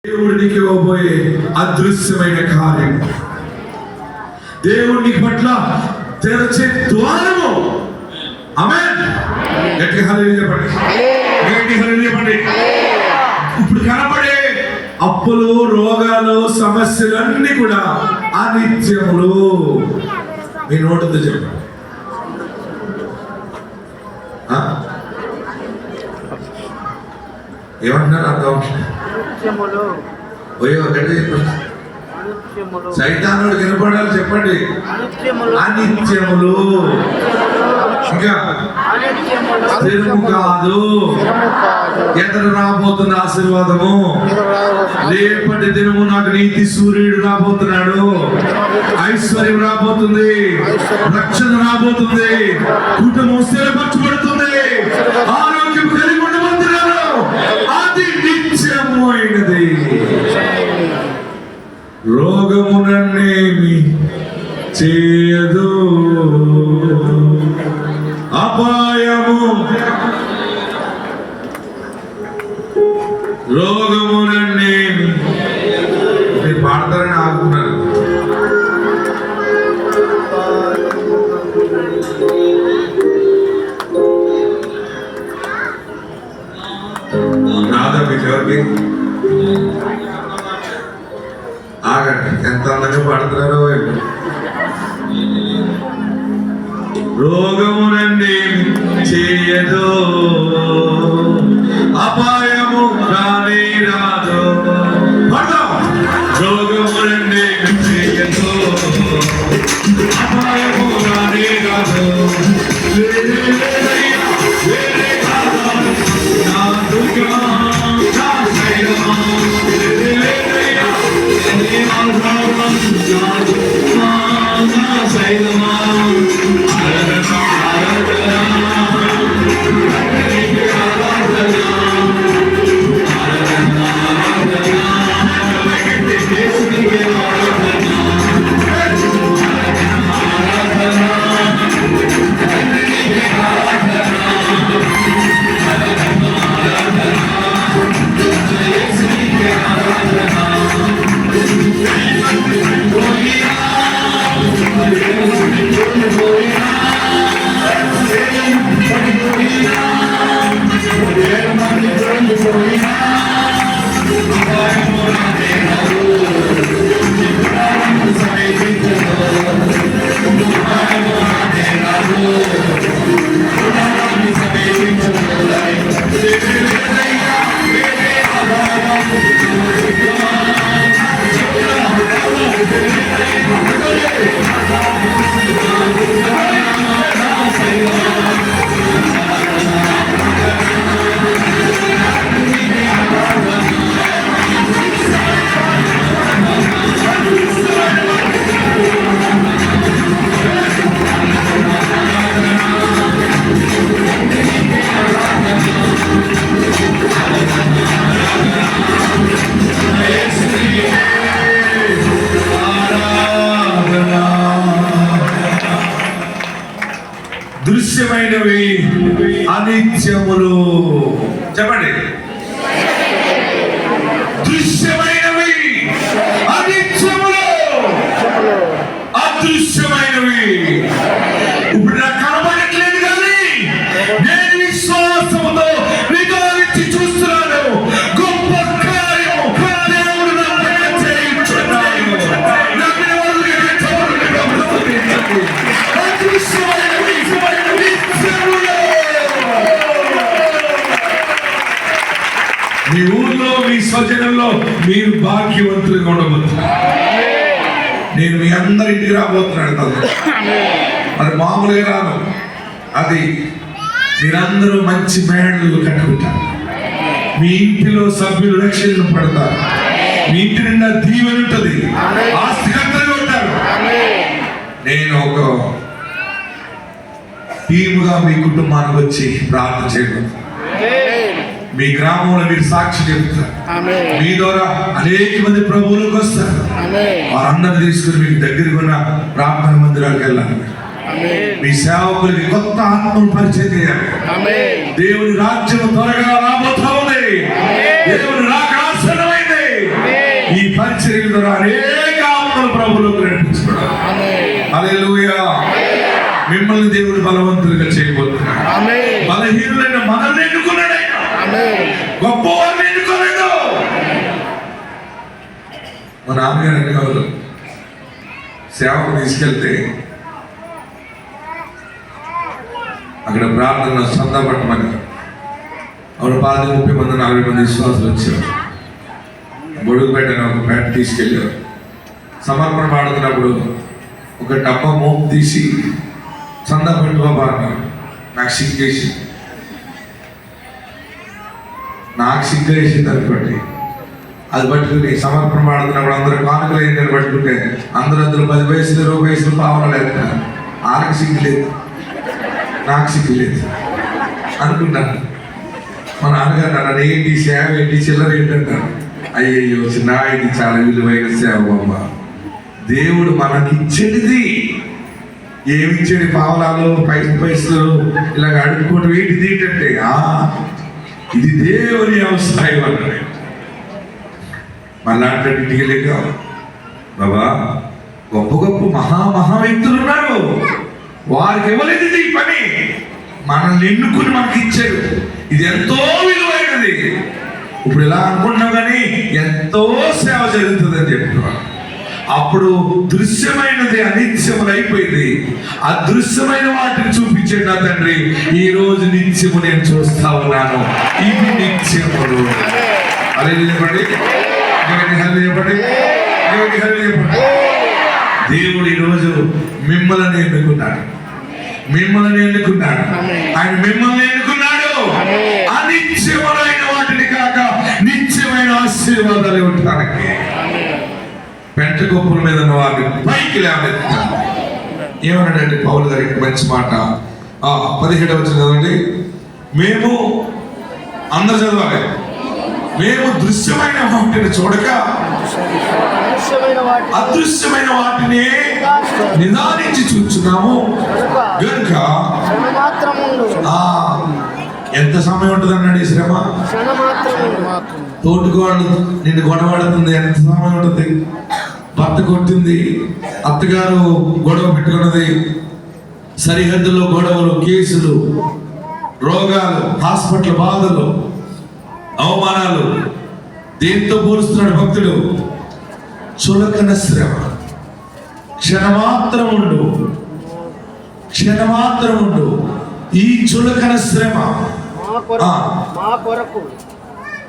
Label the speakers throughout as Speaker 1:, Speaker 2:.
Speaker 1: దేవుడికి ఇవ్వబోయే అదృశ్యమైన కార్యం, దేవుని పట్ల తెరచే ద్వారము. ఆమేన్. గట్టిగా హల్లెలూయా చెప్పండి. గట్టిగా హల్లెలూయా చెప్పండి. ఇప్పుడు కనబడే అప్పులు, రోగాలు, సమస్యలన్నీ కూడా అనిత్యములు. మీ నోటితో చెప్పండి. ఏమంటున్నారు అర్థం? సైతానుడు వినపడాలి, చెప్పండి. అనిత్యములు, ఇంకా స్థిరము కాదు. ఎదురు రాబోతున్న ఆశీర్వాదము, రేపటి దినము నాకు నీతి సూర్యుడు రాబోతున్నాడు, ఐశ్వర్యం రాబోతుంది, రక్షణ రాబోతుంది, కుటుంబం స్థిరపరచబడుతుంది, ఆరోగ్యం కలిగి ఉండబోతున్నాను. అది నిత్యమైనది. రోగమునన్నేమి చేయదు, అపాయము రోగమునన్నేమి. మీరు పాడతారని ఆగుతున్నారు. రాదా మీకు ఎవరికి? ఆగండి, ఎంత అందంగా పాడుతున్నారో. రోగమునన్నేమి చేయదు, అపాయము రానే రాదు. రోగమునన్నేమి చేయదు, అపాయము రానే రాదు. నా దుర్గా నా శైలమా, దృశ్యమైనవి అనిత్యములు. చెప్పండి. దృశ్యమైనవి అనిత్యములు, అదృశ్యమైనవి. ఇప్పుడు నాకు కనబడట్లేదు, కానీ నేను విశ్వాసముతో నిదానించి చూస్తున్నాను. గొప్ప కార్యం దేవుడు నా పట్ల చేయుచున్నాడు. మీ ఊర్లో, మీ స్వజనంలో మీరు భాగ్యవంతులుగా ఉండబోతున్నారు. నేను మీ అందరి ఇంటికి రాబోతున్నాడు. అది మామూలుగా రాను. అది మీరందరూ మంచి మేడలు కట్టుకుంటారు. మీ ఇంటిలో సభ్యులు రక్షణ పడతారు. మీ ఇంటి నిండా దీవెన ఉంటుంది, ఆస్తికర్తలు ఉంటారు. నేను ఒక టీముగా మీ కుటుంబానికి వచ్చి ప్రార్థన చేయడం, మీ గ్రామంలో మీరు సాక్షి చెప్తారు. మీ ద్వారా అనేక మంది ప్రభువులకు వస్తారు. వారందరినీ తీసుకుని మీకు దగ్గరకు ఉన్న ప్రార్థన మందిరాలకు వెళ్ళాలి. మీ సేవకులకి కొత్త ఆత్మను పరిచయం చేయాలి. దేవుని రాజ్యం త్వరగా రాబోతా ఉంది. దేవుని రాక ఆసన్నమైంది. పరిచర్యల ద్వారా అనేక ఆత్మలు ప్రభువులోకి నడిపించుకున్నారు. హల్లెలూయా. మిమ్మల్ని దేవుడు బలవంతులుగా చేయబోతున్నాడు. బలహీనులైన మనల్ని ఎన్నుకున్నాడు. గొప్పవారిని ఎన్నుకోలేదు. మా నాన్నగారు కాదు సేవకు తీసుకెళ్తే అక్కడ ప్రార్థన సందా పట్టమని ఆవిడ 30 మంది 40 మంది విశ్వాసులు వచ్చారు. గొడుగు పెట్టిన ఒక పేట తీసుకెళ్ళారు. సమర్పణ పాడుతున్నప్పుడు ఒక డబ్బా మోపు తీసి సందా పట్టు బాబా అన్నారు. నాకు సిగ్గేసింది అనుకోండి. అది పట్టుకుని సమర్పణ పాడుతున్నప్పుడు అందరూ కానుకలు ఏంటని పట్టుకుంటే అందరూ 10 పైసలు 20 పైసలు పావన లేకున్నారు. ఆనకు సిగ్గు లేదు, నాకు సిగ్గు లేదు అనుకున్నాను. మా నాన్నగారు నన్ను ఏంటి సేవ ఏంటి చిల్లర ఏంటంటారు. అయ్యయ్యో చిన్న ఇది చాలా విలువైన సేవ అమ్మ. దేవుడు మనకిచ్చేది ఏమిచ్చేది పావలాలు 5 పైసలు ఇలాగ అడుక్కోవడం ఏంటిది ఏంటంటే ఇది దేవుని వ్యవసాయం అన్నాడు. మళ్ళాంటికి లేక బాబా గొప్ప గొప్ప మహా వ్యక్తులు ఉన్నారు, వారికి ఇవ్వలేదు ఈ పని, మనల్ని ఎన్నుకుని మనకి ఇచ్చారు. ఇది ఎంతో విలువైనది. ఇప్పుడు ఇలా అనుకుంటున్నాం కానీ ఎంతో సేవ జరుగుతుంది అని చెప్తున్నాను. అప్పుడు దృశ్యమైనది అనిత్యములు అయిపోయింది. ఆ దృశ్యమైన వాటిని చూపించే నా తండ్రి ఈ రోజు నిత్యము నేను చూస్తా ఉన్నాను. ఇది నిత్యములు. అదే చెప్పండి, దేవుడు ఈరోజు మిమ్మల్ని ఎన్నుకున్నాడు. ఆయన మిమ్మల్ని ఎన్నుకున్నాడు. అనిత్యములైన వాటిని కాక నిత్యమైన ఆశీర్వాదాలు ఇవ్వటానికి. పెంట గొప్పల మీద ఉన్న వారిని పైకి లేవనెత్తాడు. ఏమన్నాడండి పౌలు గారికి మంచి మాట. 17వ వచనం చదవండి. మేము అందరూ చదవాలి. మేము దృశ్యమైన వాటిని చూడక అదృశ్యమైన వాటిని నిదానించి చూస్తున్నాము గనుక ఎంత సమయం ఉంటుంది అన్నాడు. ఈ శ్రమ తోటికోళ్ళు నిన్ను గొడవడుతుంది, ఎంత సమయం ఉంటుంది. భర్త కొట్టింది, అత్తగారు గొడవ పెట్టుకున్నది, సరిహద్దులో గొడవలు, కేసులు, రోగాలు, హాస్పిటల్ బాధలు, అవమానాలు. దేంతో పోలుస్తున్నాడు భక్తుడు? చులకన శ్రమ. క్షణమాత్రం ఉండు ఈ చులకన శ్రమ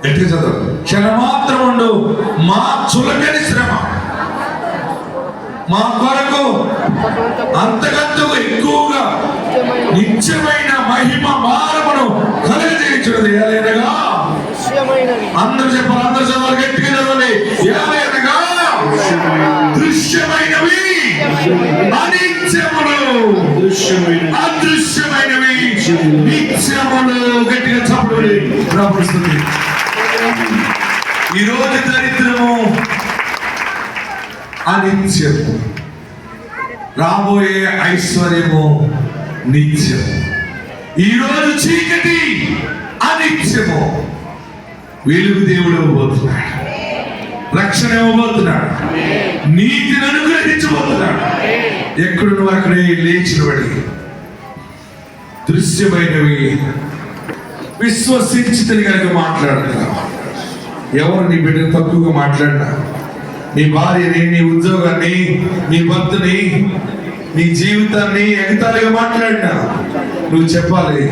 Speaker 1: ఎట్లా చదువు. క్షణమాత్రం ఉండు మా చులకని శ్రమ మా కొరకు అంతకంతకు ఎక్కువగా నిత్యమైన మహిమ భారమును కలిగజేయుచున్నది. ఏలైనగా అందరూ చెప్పాలి, అందరూ చదవాలి, గట్టిగా చదవాలి. ఏలైనగా దృశ్యమైనవి అనిత్యములు, అదృశ్యమైనవి నిత్యములు. గట్టిగా చప్పడి రాబడుతుంది. ఈరోజు దరిద్రము అనిత్యము, రాబోయే ఐశ్వర్యము నిత్యము. ఈరోజు చీకటి అనిత్యము, వెలుగు దేవుడు ఇవ్వబోతున్నాడు, రక్షణ ఇవ్వబోతున్నాడు, నీతిని అనుగ్రహించబోతున్నాడు. ఎక్కడున్న అక్కడే లేచినబడి దృశ్యమైనవి విశ్వసించితని కనుక మాట్లాడుతున్నావు. ఎవరు నీ బిడ్డను తక్కువగా మాట్లాడినా, నీ భార్యని, నీ ఉద్యోగాన్ని, నీ భర్తని, నీ జీవితాన్ని ఎగతాళిగా మాట్లాడినా నువ్వు చెప్పాలి,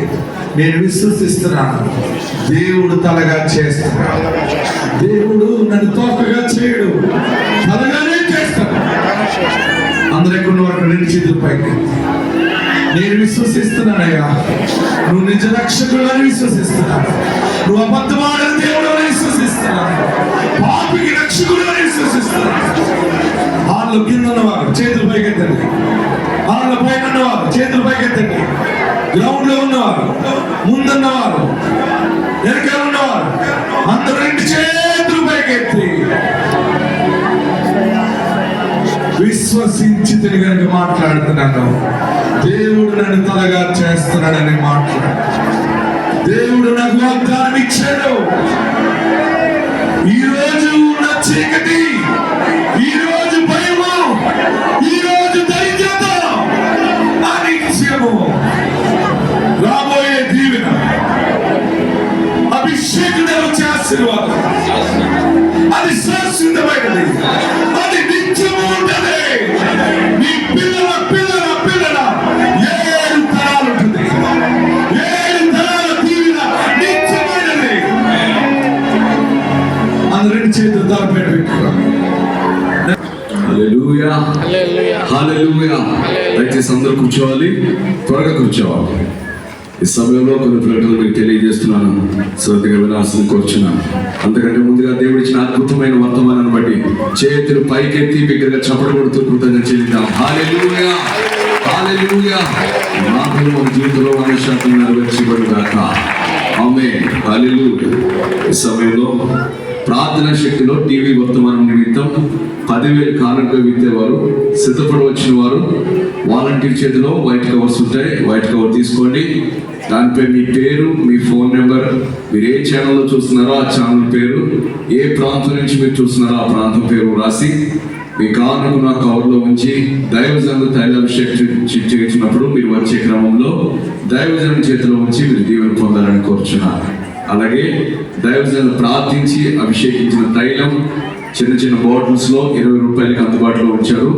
Speaker 1: నేను విశ్వసిస్తున్నాను, దేవుడు తలగా చేస్తున్నాడు. దేవుడు నన్ను తోకగా చేయడు, తలగానే చేస్తాడు. అందరూ ఎక్కడ వరకు 2 చేతుల పైకి. నేను విశ్వసిస్తున్నానయ్యా, నువ్వు నిజ రక్షకుడు అని విశ్వసిస్తున్నాను, నువ్వు అబద్ధమాడని దేవుడు అని విశ్వసిస్తున్నాను, పాపికి రక్షకుడు అని విశ్వసిస్తున్నాను. వాళ్ళు కింద ఉన్నవారు చేతులు పైకెత్తండి, వాళ్ళ పైన ఉన్నవారు చేతులు పైకెత్తండి, గ్రౌండ్ లో ఉన్నవారు, ముందున్నవారు, వెనకాల ఉన్నవారు అందరూ 2 చేతులు పైకెత్తి విశ్వసించి కనుక మాట్లాడుతున్నాను. దేవుడు నన్ను తలగా చేస్తున్నాడని మాట్లాడు. దేవుడు నాకు వాగ్దానం ఇచ్చాడు. ఈ రోజు ఉన్న చీకటి తలపైన పెట్టుకోవాలి.
Speaker 2: హల్లెలూయా, హల్లెలూయా. దయచేసి అందరూ కూర్చోవాలి, త్వరగా కూర్చోవాలి. ఈ సమయంలో కొన్ని ప్రకటనలు మీకు తెలియజేస్తున్నాను, శ్రద్ధగా వినాల్సింది కోరుచున్నాను. అంతకంటే ముందుగా దేవుడు ఇచ్చిన అద్భుతమైన వర్తమానాన్ని బట్టి చేతులు పైకెత్తి బిగ్గరగా చప్పట్లు కొడుతూ కృతజ్ఞత చెల్లిద్దాం. హల్లెలూయా, హల్లెలూయా. మాటలు మన జీవితంలో మనుష్యాత్మ నెరవేర్చబడుగాక. ఆమేన్, హల్లెలూయా. ఈ సమయంలో ప్రార్థనా శక్తిలో టీవీ వర్తమానం నిమిత్తం 10,000 కానుక విత్తేవారు, సిద్ధపడి వచ్చిన వారు వాలంటీర్ చేతిలో వైట్ కవర్స్ ఉంటాయి, వైట్ కవర్ తీసుకోండి. దానిపై మీ పేరు, మీ ఫోన్ నెంబర్, మీరు ఏ ఛానల్లో చూస్తున్నారో ఆ ఛానల్ పేరు, ఏ ప్రాంతం నుంచి మీరు చూస్తున్నారో ఆ ప్రాంతం పేరు రాసి మీ కానుక నా కవర్లో ఉంచి దైవజనులు తైలాభిషేకం చేసినప్పుడు మీరు వచ్చే క్రమంలో దైవజనుల చేతిలో ఉంచి మీరు దీవెన పొందాలని కోరుచున్నారు. అలాగే దైవజనులు ప్రార్థించి అభిషేకించిన తైలం చిన్న చిన్న బాటిల్స్ లో 20 రూపాయలకి అందుబాటులో ఉంచారు.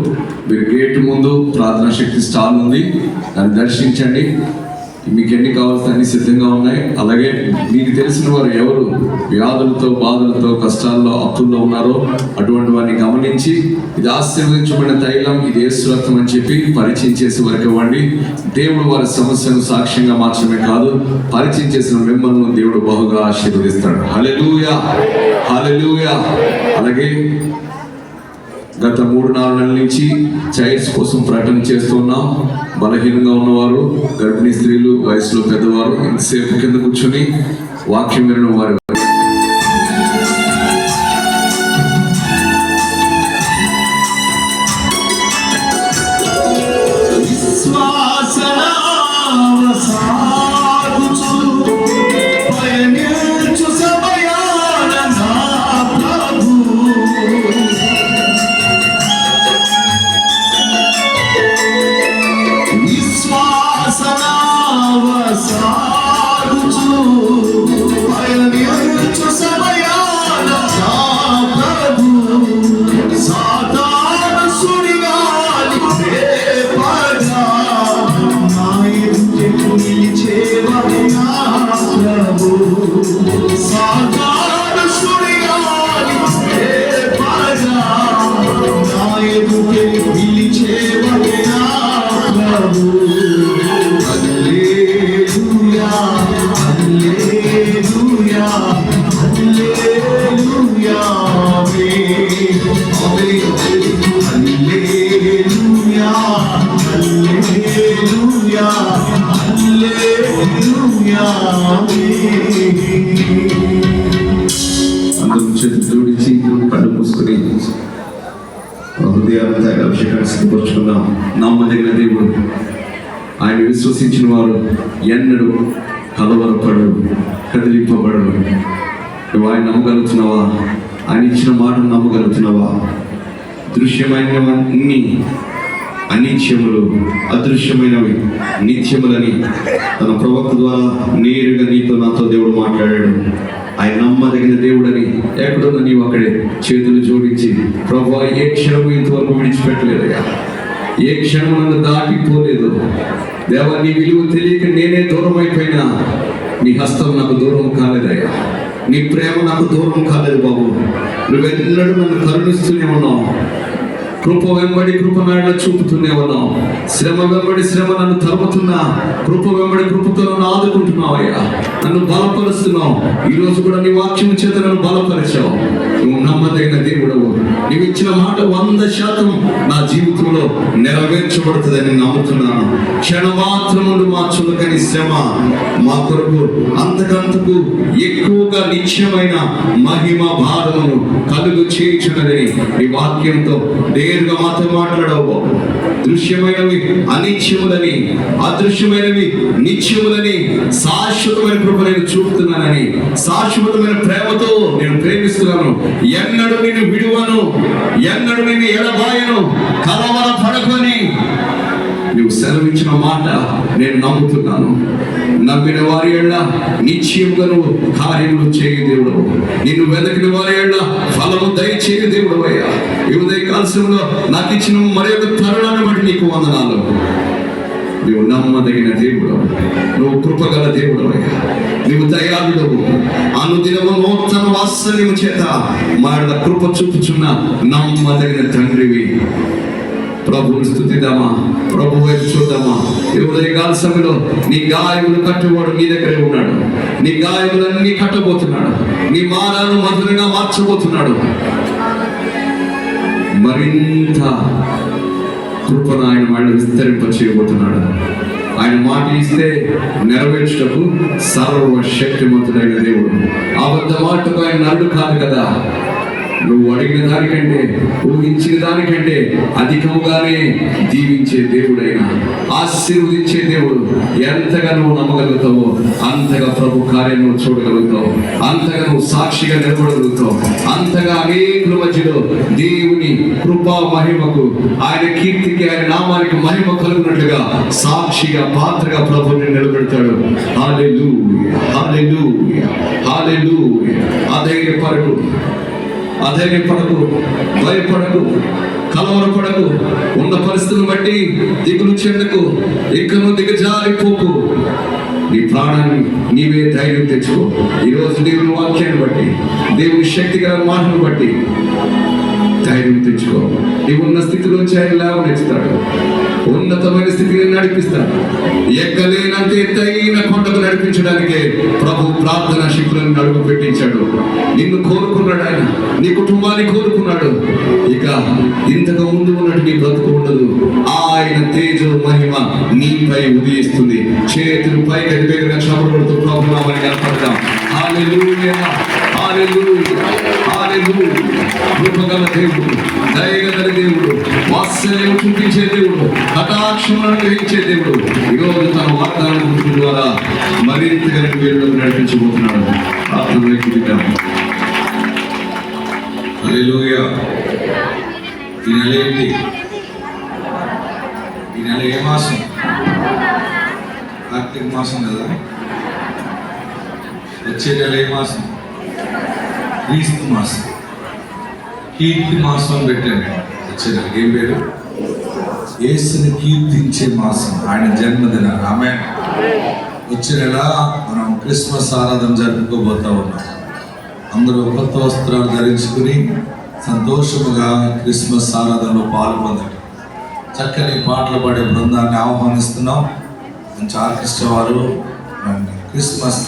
Speaker 2: మీరు గేట్ ముందు ప్రార్థనా శక్తి స్టాల్ ఉంది, దాన్ని దర్శించండి. మీకు ఎన్ని కావాల్సిన అన్ని సిద్ధంగా ఉన్నాయి. అలాగే మీకు తెలిసిన వారు ఎవరు వ్యాధులతో, బాధలతో, కష్టాల్లో, అప్పుల్లో ఉన్నారో అటువంటి వారిని గమనించి ఇది ఆశీర్వదించబడిన తైలం, ఇది యేసు రక్తం అని చెప్పి పరిచయం చేసి వరకు ఇవ్వండి. దేవుడు వారి సమస్యను సాక్ష్యంగా మార్చడమే కాదు, పరిచయం చేసిన మిమ్మల్ని దేవుడు బహుగా ఆశీర్వదిస్తాడు. హల్లెలూయా, హల్లెలూయా. అలాగే గత 3-4 నెలల నుంచి చైల్డ్స్ కోసం ప్రకటన చేస్తున్నాం. బలహీనంగా ఉన్నవారు, గర్భిణీ స్త్రీలు, వయసులో పెద్దవారు ఇంతసేపు కింద కూర్చొని వాక్యం వినడం వారు జోడించి కళ్ళు మూసుకొని హృదయాన్ని అభిషేకాన్ని సిద్ధపరుచుకుందాం. నమ్మదగిన దేవుడు, ఆయన విశ్వసించిన వారు ఎన్నడూ కలవరపడరు, కదిలింపబడరు. నువ్వు ఆయన నమ్మగలుగుతున్నావా? ఆయన ఇచ్చిన మాటను నమ్మగలుగుతున్నావా? దృశ్యమైనవన్నీ అనిత్యములు, అదృశ్యమైనవి నిత్యములని తన ప్రవక్త ద్వారా నేరుగా నీతో నాతో దేవుడు మాట్లాడాడు. ఆయన నమ్మదగిన దేవుడని ఎక్కడున్నా నీవు అక్కడే చేతులు జోడించి, ప్రభువా ఏ క్షణం ఇంతవరకు విడిచిపెట్టలేదయ్యా, ఏ క్షణం నన్ను దాటిపోలేదు దేవా, నీ విలువ తెలియక నేనే దూరం అయిపోయినా నీ హస్తం నాకు దూరం కాలేదయ్యా, నీ ప్రేమ నాకు దూరం కాలేదు బాబు. నువ్వెన్నడూ నన్ను కరుణిస్తూనే ఉన్నావు, కృప వెంబడి కృప నాయన చూపుతూనే ఉన్నావు. శ్రమ వెంబడి శ్రమ నన్ను తరుముతున్నా, కృప వెంబడి కృపతో నన్ను ఆదుకుంటున్నావయ్యా, నన్ను బలపరుస్తున్నావు. ఈ రోజు కూడా నీ వాక్యం చేత నన్ను బలపరిచావు. నువ్వు నమ్మదగిన దేవుడవు. నీవు ఇచ్చిన మాట 100% నా జీవితంలో నెరవేర్చబడుతుందని నమ్ముతున్నాను. క్షణమాత్రములు మా చులకని శ్రమ మా కొరకు అంతకంతకు ఎక్కువగా నిత్యమైన మహిమ భారమును కలుగు చేయుచున్నదని నీ వాక్యంతో నేరుగా మాతో మాట్లాడవు. దృశ్యమైనవి అనిత్యములని, అదృశ్యమైనవి నిత్యములని శాశ్వతమైన కృప నేను చూపుతున్నానని, శాశ్వతమైన ప్రేమతో నేను ప్రేమిస్తున్నాను. ఎన్నడూ నిన్ను విడువను, ఎన్నడూ నిన్ను ఎడబాయను, కలవర పడకొని నువ్వు సెలవిచ్చిన మాట నేను నమ్ముతున్నాను. నమ్మిన వారి ఏళ్ళ నిశ్చయంగా నువ్వు కార్యములు చేయు దేవుడు. నిన్ను వెదకిన వారి ఏళ్ళ ఫలము దయచేయు దేవుడు అయ్యా. ఈ ఉదయ కాలంలో నాకు ఇచ్చిన మరి ఒక తరుణాన్ని బట్టి నీకు వందనాలు. నువ్వు నమ్మదగిన దేవుడు, నువ్వు కృపగల దేవుడు, నువ్వు దయాళుడవు. అనుదినము నూతన వాత్సల్యము చేత మాడల కృప చూపుచున్న నమ్మదగిన తండ్రివి. ప్రభువుని స్తుతిద్దామా, ప్రభు వైపు చూద్దామా. ఈ ఉదయకాల సమయంలో నీ గాయములు కట్టువాడు నీ దగ్గరే ఉన్నాడు. నీ గాయములన్నీ కట్టబోతున్నాడు. నీ మానాలను మధురంగా మార్చబోతున్నాడు. మరింత కృపను ఆయన వాళ్ళు విస్తరింప చేయబోతున్నాడు. ఆయన మాట ఇస్తే నెరవేర్చుటకు సర్వశక్తిమంతుడైన దేవుడు. అబద్ధ మాటకు ఆయన నరుడు కాదు కదా. నువ్వు అడిగిన దానికంటే, ఊహించిన దానికంటే అధికముగానే దీవించే దేవుడైనా, ఆశీర్వదించే దేవుడు. ఎంతగా నువ్వు నమ్మగలుగుతావో అంతగా ప్రభు కార్యం నువ్వు చూడగలుగుతావు, అంతగా నువ్వు సాక్షిగా నిలబడగలుగుతావు, అంతగా అనేకుల మధ్యలో దేవుని కృపా మహిమకు, ఆయన కీర్తికి, ఆయన నామానికి మహిమ కలుగునట్లుగా సాక్షిగా, పాత్రగా ప్రభుని నిలబెడతాడు. హల్లెలూయా, హల్లెలూయా, హల్లెలూయా. అధైర్యపడకు, భయపడకు, కలవరపడకు. ఉన్న పరిస్థితులను బట్టి దిగులు చెందకు, ఇంకను దిగజారిపోకు. నీ ప్రాణాన్ని నీవే ధైర్యం తెచ్చుకో. ఈరోజు దేవుని వాక్యాన్ని బట్టి, దేవుని శక్తిగల మాటను బట్టి ధైర్యం తెచ్చుకో. నీవు ఉన్న స్థితిలోంచి ఆయన లేవనెత్తుతాడు, ఉన్నతమైన స్థితిని నడిపిస్తాడు. ఎక్కలేనంత ఎత్తైన కొండకు నడిపించడానికే ప్రభు ప్రార్థన శిబిరాన్ని అడుగు పెట్టించాడు. నిన్ను కోరుకున్నాడు ఆయన, నీ కుటుంబాన్ని కోరుకున్నాడు. ఇక ఇంతకు ముందు ఉన్నట్టు నీ బ్రతుకు ఉండదు. ఆయన తేజో మహిమ నీపై ఉదయిస్తుంది. చేతులు పైకి ఎదివేగంగా క్షమపడుతూ ప్రభు నామని కనపడదాం. హల్లెలూయా, హల్లెలూయా, హల్లెలూయా. కృపగల దేవుడు, దయగల దేవుడు, వాత్సల్యం చూపించే దేవుడు, కటాక్షములను గ్రహించే దేవుడు ఈరోజు తన వాగ్దానం ద్వారా మరింతగా వీళ్ళకు నడిపించబోతున్నాడు.
Speaker 1: హల్లెలూయా. ఈ నెల ఏంటి? ఈ నెల ఏ మాసం? కార్తీక మాసం కదా. వచ్చే నెల ఏ మాసం? క్రీస్తు మాసం, కీర్తి మాసం పెట్టండి. వచ్చే నెల ఏం పేరు? యేసుని కీర్తించే మాసం, ఆయన జన్మదినం. ఆమె వచ్చే నెల మనం క్రిస్మస్ ఆరాధన జరుపుకోబోతా ఉన్నాం. అందరూ కొత్త వస్త్రాలు ధరించుకుని సంతోషముగా క్రిస్మస్ ఆరాధనలో పాల్గొందండి. చక్కని పాటలు పాడే బృందాన్ని ఆహ్వానిస్తున్నాం. మంచి ఆర్కెస్ట్రా వారు క్రిస్మస్,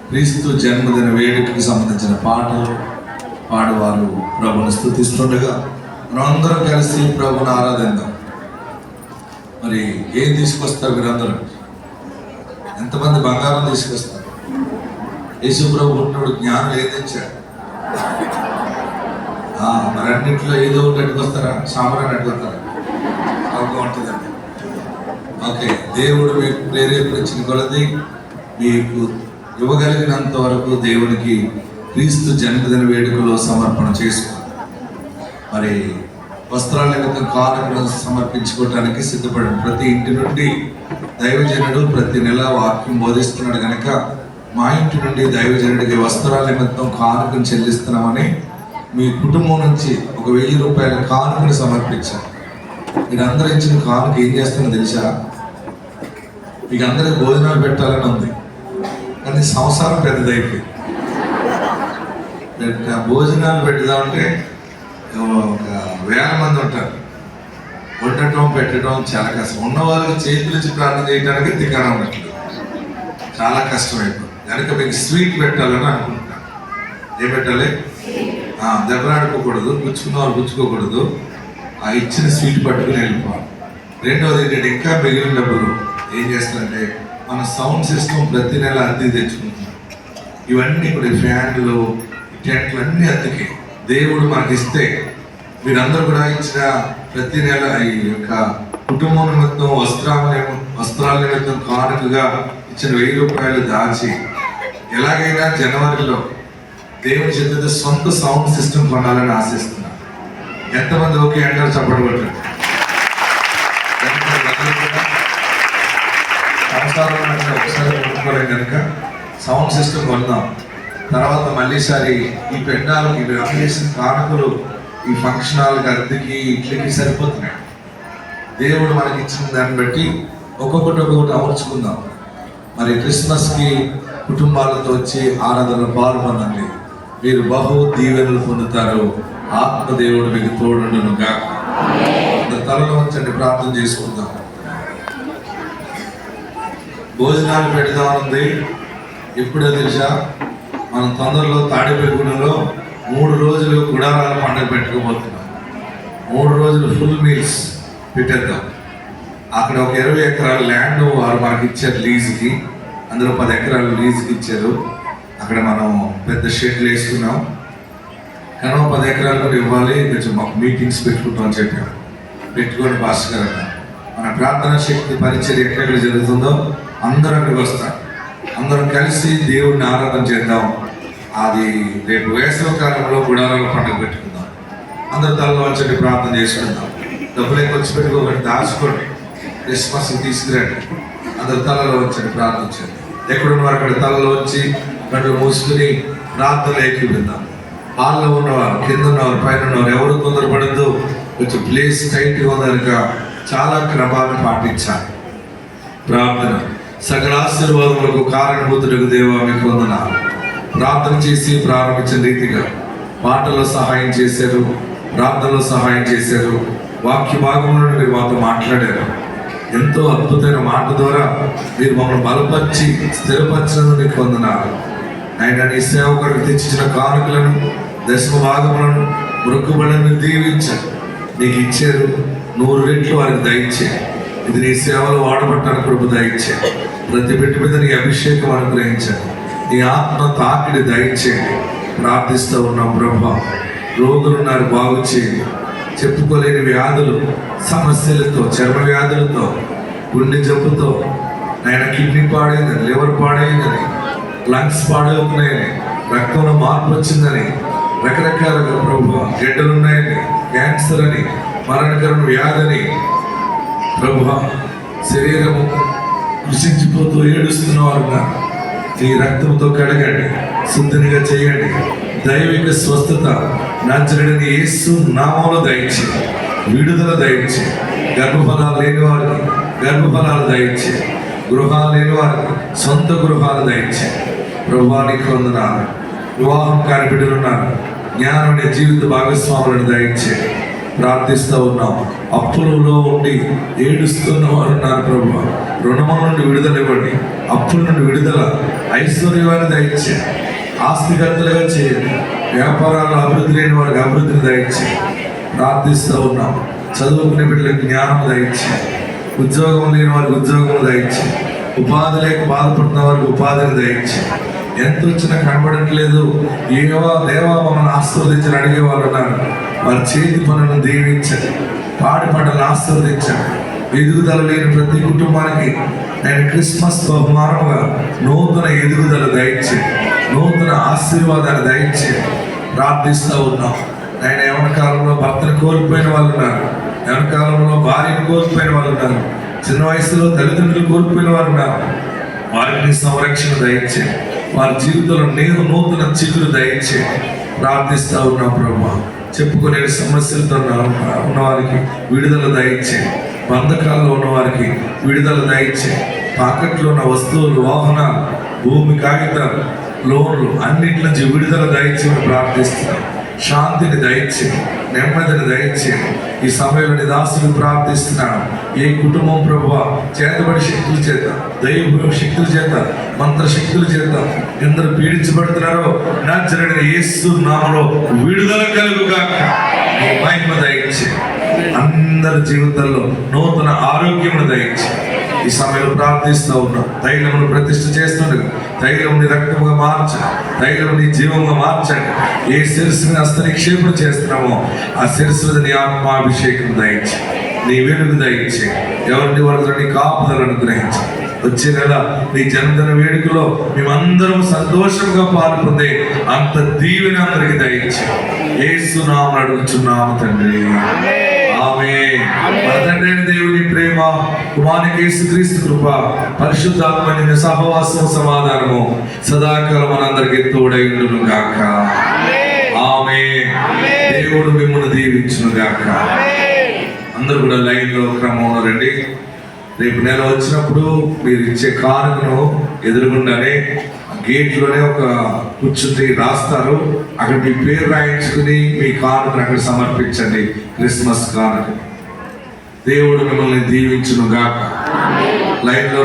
Speaker 1: క్రీస్తు జన్మదిన వేడుకకి సంబంధించిన పాటలు పాడేవారు ప్రభుని స్తుతిస్తుండగా మనం అందరం కలిసి ప్రభుని ఆరాధిద్దాం. మరి ఏం తీసుకొస్తారు మీరందరూ? ఎంతమంది బంగారం తీసుకొస్తారు? యేసు ప్రభు ఉన్నప్పుడు జ్ఞానం ఏం తెచ్చాడు? మరి అన్నింటిలో ఏదో ఒకటి వస్తారా? సాంబ్రాన్ని అట్టుకొస్తారా? బాగా ఉంటుందండి. ఓకే, దేవుడు మీకు ప్రేరేపించిన కొలది మీకు ఇవ్వగలిగినంత వరకు దేవునికి క్రీస్తు జన్మదిన వేడుకలో సమర్పణ చేసుకోండి. మరి వస్త్రాల నిమిత్తం కానుకలను సమర్పించుకోవడానికి సిద్ధపడండి. ప్రతి ఇంటి నుండి దైవజనుడు ప్రతి నెల వాక్యం బోధిస్తున్నాడు కనుక మా ఇంటి నుండి దైవజనుడికి వస్త్రాల నిమిత్తం కానుకను చెల్లిస్తున్నామని మీ కుటుంబం నుంచి 1000 రూపాయల కానుకను సమర్పించారు. మీరు అందరూ ఇచ్చిన కానుక ఏం చేస్తుందో తెలుసా? మీకు అందరికి భోజనాలు పెట్టాలని ఉంది, కానీ సంసారం పెద్దదైపోయింది. భోజనాలు పెడదామంటే ఒక 1000 మంది ఉంటారు. వండటం పెట్టడం చాలా కష్టం. ఉన్న వాళ్ళకి చేతులిచ్చి ప్రార్థన చేయడానికి దిగానం ఉన్నట్లు చాలా కష్టమైపోతుంది. కనుక మీకు స్వీట్ పెట్టాలని అనుకుంటున్నాను. ఏం పెట్టాలి? దెబ్బలాడుకోకూడదు, పుచ్చుకున్న వాళ్ళు పుచ్చుకోకూడదు. ఆ ఇచ్చిన స్వీట్ పట్టుకుని వెళ్ళిపోవాలి. రెండవది ఏంటంటే, ఇంకా మిగిలిన డబ్బులు ఏం చేస్తారంటే మన సౌండ్ సిస్టమ్ ప్రతి నెల అద్దె తెచ్చుకుంటున్నాం. ఇవన్నీ కూడా ఫ్యాన్లు, టెంట్లు అన్నీ అద్దెకి దేవుడు మనకి ఇస్తే మీరందరూ కూడా ఇచ్చిన ప్రతి నెల ఈ యొక్క కుటుంబం నిమిత్తం వస్త్రాల నిమిత్తం కానుకగా ఇచ్చిన 1000 రూపాయలు దాచి ఎలాగైనా జనవరిలో దేవుని చెందిన సొంత సౌండ్ సిస్టమ్ కొనాలని ఆశిస్తున్నాను. ఎంతమంది ఓకే అంటారు? చెప్పబడుతుంది. సంవత్సరాలు ఒకసారి కొనుక్కోలేం కనుక సౌండ్ సిస్టమ్ కొందాం. తర్వాత మళ్ళీసారి ఈ పెండాలకి వేసిన కానుకలు ఈ ఫంక్షన్ హాల్కి, అద్దెకి, ఇట్లకి సరిపోతున్నాయి. దేవుడు మనకి ఇచ్చిన దాన్ని బట్టి ఒక్కొక్కటి అమర్చుకుందాం. మరి క్రిస్మస్కి కుటుంబాలతో వచ్చి ఆరాధనలో పాల్గొనండి. మీరు బహు దీవెనలు పొందుతారు. ఆత్మదేవుడు మీకు తోడుండును గాక. తలలో వచ్చండి, ప్రార్థన చేసుకుందాం. భోజనాలు పెడదామనుంది. ఎప్పుడో తెలుసా, మనం తొందరలో తాడిపల్లిగూడెంలో 3 రోజులు గుడారాల పండుగ పెట్టుకోబోతున్నాం. 3 రోజులు ఫుల్ మీల్స్ పెట్టేద్దాం. అక్కడ ఒక 20 ఎకరాల ల్యాండ్ వారు మనకి ఇచ్చారు లీజుకి. అందులో 10 ఎకరాలు లీజుకి ఇచ్చారు. అక్కడ మనం పెద్ద షెడ్లు వేసుకున్నాం. కానీ 10 ఎకరాలు కూడా ఇవ్వాలి, కొంచెం మాకు మీటింగ్స్ పెట్టుకుంటాం అని చెప్పాం. పెట్టుకోండి పాస్టర్ గారు అన్న. మన ప్రార్థన శక్తి పరిచయం ఎక్కడెక్కడ జరుగుతుందో అందరూ అక్కడికి వస్తాం. అందరం కలిసి దేవుడిని ఆరాధన చేద్దాం. అది రేపు వేసవ కాలంలో గుడారాల పండుగ పెట్టుకుందాం. అందరు తలలో వచ్చి ప్రార్థన చేసుకుందాం. డబ్బులు ఖర్చు పెట్టుకోకండి, దాచుకోండి. క్రిస్మస్ తీసుకురండి. అందరు తలలో వచ్చి ప్రార్థించండి. ఎక్కడున్నవారు అక్కడ తలలో వచ్చి కళ్ళు మూసుకుని ప్రార్థన ఏకీపిద్దాం. హాల్లో ఉన్నవారు, కింద ఉన్నవారు, పైన ఉన్నవారు ఎవరు తొందరపడద్దు. కొంచెం ప్లేస్ టైట్గా ఉందనుక చాలా క్రమాన్ని పాటించాలి. ప్రార్థన. సకల ఆశీర్వాదములకు కారణభూతులకు దేవా మీకు వందనాలు. ప్రార్థన చేసి ప్రారంభించిన రీతిగా పాటల్లో సహాయం చేశారు, ప్రార్థనలో సహాయం చేశారు, వాక్య భాగంలో మీరు మాతో మాట్లాడారు. ఎంతో అద్భుతమైన మాట ద్వారా మీరు మమ్మల్ని బలపరిచి స్థిరపరిచినందుకు మీకు వందనాలు. ఆయన నీ సేవకులకు తెచ్చిన కానుకలను, దశమ భాగములను, మొక్కుబడులను దీవించారు. నీకు ఇచ్చారు, 100 రెట్లు వారికి దయచేయి. ఇది నీ సేవలో వాడబట్టానికి కృప దయచేయి. ప్రతి బిడ్డ మీద నీ అభిషేకం అనుగ్రహించారు. నీ ఆత్మ తాకిడి దయచేయండి. ప్రార్థిస్తూ ఉన్నాం ప్రభా. రోగులున్నారు, బాగు చేయండి. చెప్పుకోలేని వ్యాధులు, సమస్యలతో, చర్మ వ్యాధులతో, గుండె జబ్బుతో, ఆయన కిడ్నీ పాడైందని, లివర్ పాడైందని, లంగ్స్ పాడవుతున్నాయని, రక్తంలో మార్పు వచ్చిందని, రకరకాలుగా ప్రభు గడ్డలున్నాయని, క్యాన్సర్ అని, మరణకరణ వ్యాధని, ప్రభు శరీరము కృషించిపోతూ ఏడుస్తున్నవారుగా నీ రక్తంతో కడగండి, శుద్ధినిగా చేయండి. దైవిక స్వస్థత నజరేయుడైన యేసు నామములో దయచేయండి. విడుదల దయచేయండి. గర్భఫలాలు లేని వారికి గర్భఫలాలు దయచేయండి. గృహాలు లేని వారికి సొంత గృహాలు దయచేయండి. ప్రభువానికి వందనాలు. వివాహం కాని బిడ్డలున్నారు, జ్ఞానం అనే జీవిత భాగస్వాములను దయచేయండి. ప్రార్థిస్తూ ఉన్నాం. అప్పులలో ఉండి ఏడుస్తున్న వారు ఉన్నారు ప్రభు. రుణముల నుండి విడుదల ఇవ్వండి. అప్పుల నుండి విడుదల, ఐశ్వర్యాన్ని దయచేయండి. ఆస్తికర్తలుగా చేయండి. వ్యాపారాల్లో అభివృద్ధి లేని వారికి అభివృద్ధిని దయచేయండి. ప్రార్థిస్తూ ఉన్నాం. చదువుకునే బిడ్డలకు జ్ఞానం దయచేయండి. ఉద్యోగం లేని వారికి ఉద్యోగం దయచేయండి. ఉపాధి లేక బాధపడుతున్న వారికి ఉపాధిని దయచేయండి. ఎంత వచ్చినా కనబడట్లేదు, ఏవో దేవా మమ్మల్ని ఆశీర్వదించని అడిగే వాళ్ళు ఉన్నారు. వారి చేతి పనులను దీవించండి. పాడి పంటలను ఆశీర్వదించండి. ఎదుగుదల లేని ప్రతి కుటుంబానికి నేను క్రిస్మస్ బహుమానముగా నూతన ఎదుగుదల దయచేయండి. నూతన ఆశీర్వాదాన్ని దయచేయండి. ప్రార్థిస్తూ ఉన్నాం. ఆయన యవన కాలంలో భర్తను కోల్పోయిన వాళ్ళు ఉన్నారు. యవన కాలంలో భార్యను కోల్పోయిన వాళ్ళు ఉన్నారు. చిన్న వయసులో తల్లిదండ్రులు కోల్పోయిన వారు ఉన్నారు. వారికి సంరక్షణ దయచేయండి. వారి జీవితంలో నేను నూతన చిగురు దయచేయండి. ప్రార్థిస్తూ ఉన్నాం ప్రభు. చెప్పుకునే సమస్యలతో ఉన్న వారికి విడుదల దయచేయండి. బంధకాల్లో ఉన్న వారికి విడుదల దయచేయండి. తాకట్లో ఉన్న వస్తువులు, వాహనాలు, భూమి కాగితాలు, లోన్లు అన్నింటి నుంచి విడుదల దయచేయని ప్రార్థిస్తున్నాం. శాంతిని దయచేయండి, నెమ్మదిని దయచేయండి. ఈ సమయంలో దాసులు ప్రార్థిస్తున్నాను. ఏ కుటుంబం ప్రభువా చేతబడి శక్తుల చేత, దైవ శక్తుల చేత, మంత్ర శక్తుల చేత ఎందరు పీడించబడుతున్నారో నజరేయుడైన యేసు నామములో విడుదల కలుగుగాక. మహిమ దయచేయండి. అందరి జీవితాల్లో నూతన ఆరోగ్యమును దయచేయండి. ఈ సమయంలో ప్రార్థిస్తూ ఉన్నాం. తైలమును ప్రతిష్ఠ చేస్తుండగా తైలముని రక్తముగా మార్చండి. తైలముని జీవముగా మార్చండి. ఏ శిరస్సుని హస్తనిక్షేపణ చేస్తున్నామో ఆ శిరస్సు నీ ఆత్మాభిషేకం దయచేయండి. నీ వెలుగు దయచేయండి. ఎవరిని వాళ్ళ నీ కాపుదలను గ్రహించండి. వచ్చే నెల నీ జన్మదిన వేడుకలో మేమందరం సంతోషంగా పాల్పొందే అంత దీవెన అందరికి దయచేయండి. యేసు నామమున అడుగుచున్నాము తండ్రి, ఆమేన్. మన తండ్రి అయిన దేవుని ప్రేమ, కుమారుని యేసుక్రీస్తు కృప, పరిశుద్ధాత్మ సహవాసం, సమాధానము సదాకాలం మనందరికీ తోడై ఉండును గాక. ఆమేన్. దేవుడు మిమ్మల్ని దీవించును గాక. అందరూ కూడా లైన్ లో క్రమంలో రండి. రేపు నెల వచ్చినప్పుడు మీరు ఇచ్చే కానుకను ఎదురుగుండానే గేట్లోనే ఒక కూర్చుంటే రాస్తారు. అక్కడ మీ పేరు రాయించుకుని మీ కానుకను అక్కడ సమర్పించండి. క్రిస్మస్ కానుక. దేవుడు మిమ్మల్ని దీవించును గాక. లైన్లో